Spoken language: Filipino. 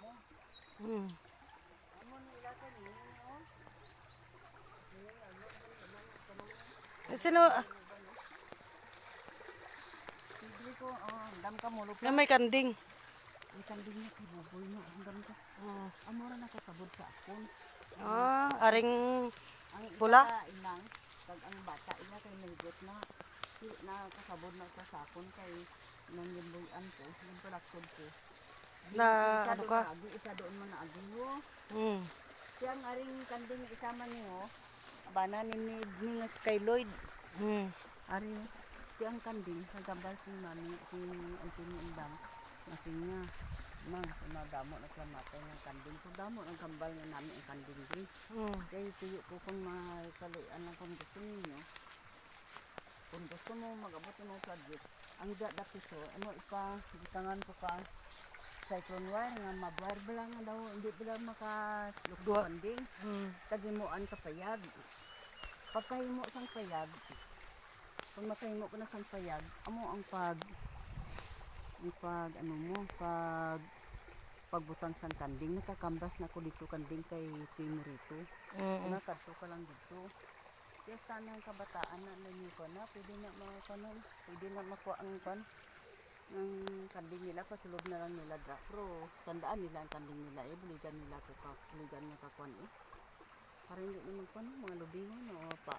mo. Hmm. Amo nila sa ni oh. Sino? Hindi ko dam ka mo Na may kanding. ikan din niya kibuboy no. Dam ka. Oh. Amo ra nakasabot sa akon. Aring Ang isa pula. ka inang kag ang bata ila kay naligot na nakasabot na sa akon kay nang yimbuyan ko, yung palaktod ko. Na Isa ano doon ka? na agi, isa doon man na agi mo. Hmm. Siyang aring kanding isama niyo, bana ni kay Lloyd. Hmm. Ari, siyang kanding, nagambal si mami, si auntie ni Indang, nasin niya. Mang, sumadamo na klamatay ng kanding. So, damo ng kambal na namin ang kanding din. Hmm. Kaya tuyo ko kung makalian ng kung gusto ninyo. Kung gusto mo mag-abot ng project, ang da piso, ano ipa, gitangan ko ka cyclone wire nga mabwire ba lang daw, hindi ba lang makalukdo kanding. Tagimuan ka payag. Pagkahimo sang payag, kung makahimo ko na sang payag, amo ang ano mo, pagbutang sang kanding, nakakambas na ko dito kanding kay Chimorito. Nakadto ka lang dito. Yes, tanang kabataan na ninyo ko na, pwede na makanon, pwede na makuha ang kan ng kanding nila, pasulog na lang nila dra. Pero tandaan nila ang kanding nila, buligan nila ko buligan niya kakuan eh. Para hindi naman kuan mga lubingon o pa